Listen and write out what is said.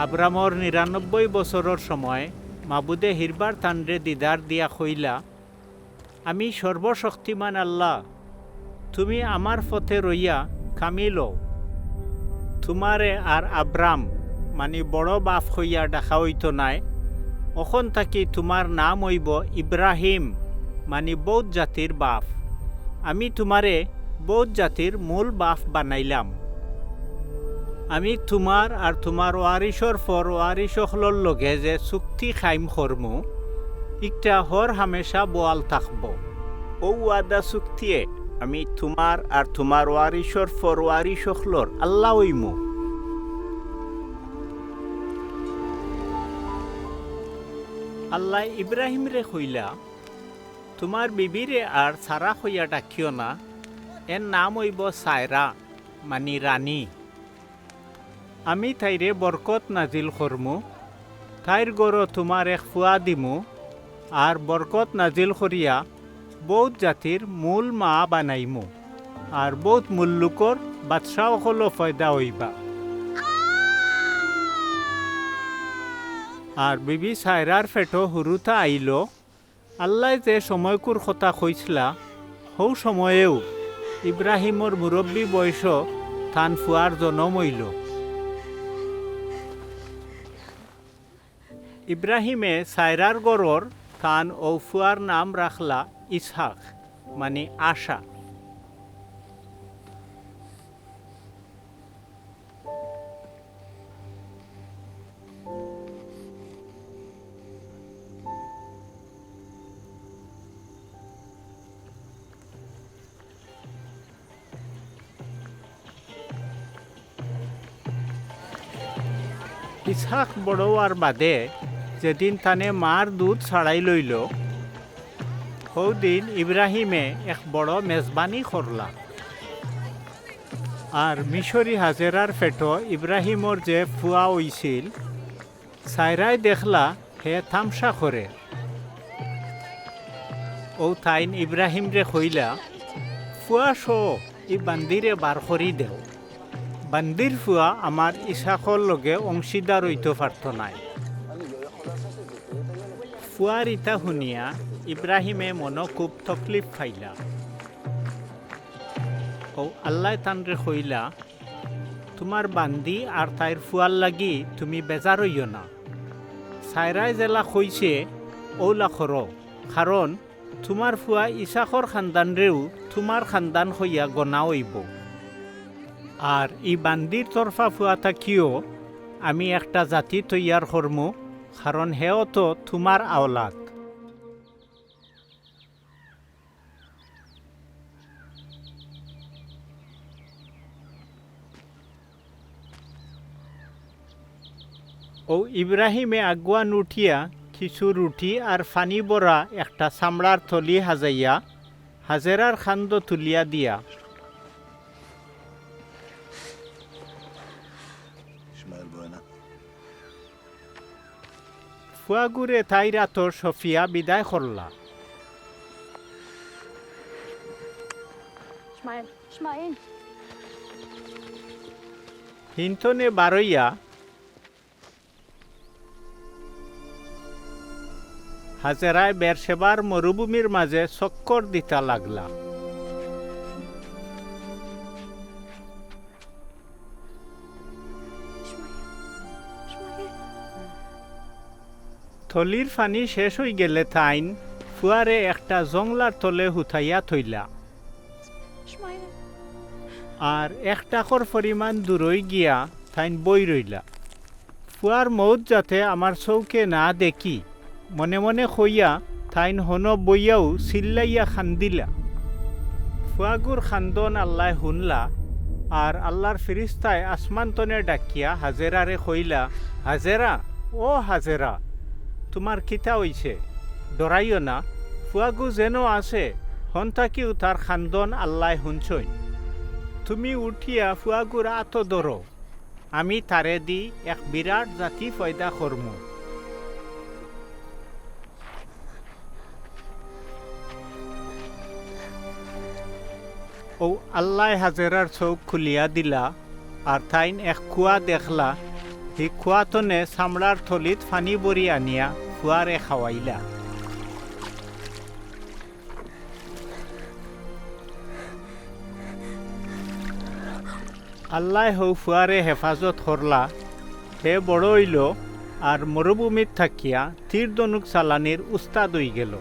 আব্রামর ৯৯ বছরের সময় মাবুদে হিরবার তান্ডে দিদার দিয়া কইলা, আমি সর্বশক্তিমান আল্লাহ, তুমি আমার পথে রইয়া কামিল। তোমারে আর আব্রাম মানে বড় বাপ হইয়া দেখা হইত নাই, অখন থাকি তোমার নাম হইব ইব্রাহিম মানে বৌদ্ধ জাতির বাপ। আমি তোমারে বৌদ্ধ জাতির মূল বাপ বানাইলাম। আমি তোমার আর তোমার ওয়ারিশর ফর ওয়ারিশকলর লগে যে চুক্তি খাইম করমু, ইটা হর হামেশা বোয়াল থাকব। ও ওয়াদা চুক্তিয়ে আমি তোমার আর তোমার ওয়ারিশর ফর ওয়ারিশকলর আল্লাহ হইমু। আল্লাহ ইব্রাহিম রে কইলা, তোমার বিবিরে আর সারা হইয়া ডাকিও না, এর নাম হইব সায়রা মানে রানী। আমি তাইরে বরকত নাজিল করমু, তাইর গড় তোমার এক ফুয়া দিমু, আর বরকত নাজিল করিয়া বৌদ্ধ জাতির মূল মা বানাইমু, আর বৌদ্ধ মুল্লুকর বাদশাহ হল ফয়দা হইবা। আর বিবি সায়রার ফেটো হুরুতা আইল। আল্লাহ যে সময়কুর কথা কইসলা, হৌ সময়েও ইব্রাহিমর মুরব্বী বয়স থান ফুয়ার জনম হইল। ইব্রাহিমে সায়রার গড়র থান ও ফুয়ার নাম রাখলা ইসহাক মানে আশা। ইসহাক বড় আর বাদে যেদিন তানে মার দুধ ছাড়াই লইল, সৌদিন ইব্রাহিমে এক বড় মেজবানি করলা। আর মিশরি হাজেরার ফেটো ইব্রাহিমর যে ফুয়া হইছিল, সাইরাই দেখলা হে থামসা করে। ও তাইন ইব্রাহিম রে কইলা, ফুয়া শো ই বান্দিরে বার করি দেও। বান্দির ফুয়া আমার ইসাকর লগে অংশীদার হইতে পারত নাই। ফুয়ার ইতা শুনিয়া ইব্রাহিমে মন খুব তকলিফ পাইলা। ও আল্লাহ তানরে কইলা, তোমার বান্দি আর তাইর ফুয়ার লাগি তুমি বেজার হইও না। সাইরাই জেলা কইছে ওলা খর, কারণ তোমার ফুয়া ইসাকর খানদানরেও তোমার খানদান হইয়া গনা হইব। আর ই বান্দির তরফা ফুয়া থাকিও আমি একটা জাতি তৈয়ার করমু, কারণ হেও তো তোমার আওলাদ। ও ইব্রাহিমে আগুয়ান উঠিয়া কিছু রুটি আর ফানি বরা একটা চামড়ার থলি হাজাইয়া হাজেরার খান্দ তুলিয়া দিয়া, ফুয়াগুরে তাই রাতর সফিয়া বিদায় করলা। হিন্তনে বারইয়া হাজেরায় বেরশেবার মরুভূমির মাঝে চক্কর দিতা লাগলা। থলির ফানি শেষ হয়ে গেলে তাইন ফুয়ারে একটা জংলার তলে হুথাইয়া থইলা। আর এক টাকর পরিমাণ দূরই গিয়া তাইন বই রইলা। ফুয়ার মৌত যাতে আমার চৌকে না দেখি মনে মনে কইয়া তাইন হন বইয়াও চিল্লাইয়া খান্দিলা। ফুয়াগুর খান্দন আল্লাহ শুনলা, আর আল্লাহর ফিরিস্তায় আসমানতনে ডাকিয়া হাজেরারে কইলা, হাজেরা ও হাজেরা, তোমার কিতা হইছে? ডরাইও না, ফুয়াগু যেন আছে হন্তাকিও তার খান্দন আল্লাহ শুনছই। তুমি উঠিয়া ফুয়াগুর আত ধরো, আমি তারে দি এক বিরাট জাতি পয়দা করমু। ও আল্লাহ হাজেরার চোখ খুলিয়া দিলা, আর তাইন এক কুয়া দেখলা হি খোয়াতনে চামড়ার থলিত ফানি বরি আনিয়া ফুয়ারে খাওয়াইলা। আল্লাহ হৌ ফুয়ারে হেফাজত করলা, হে বড় হইল আর মরুভূমিত থাকিয়া তীর ধনুক চালানির উস্তাদ হয়ে গেল।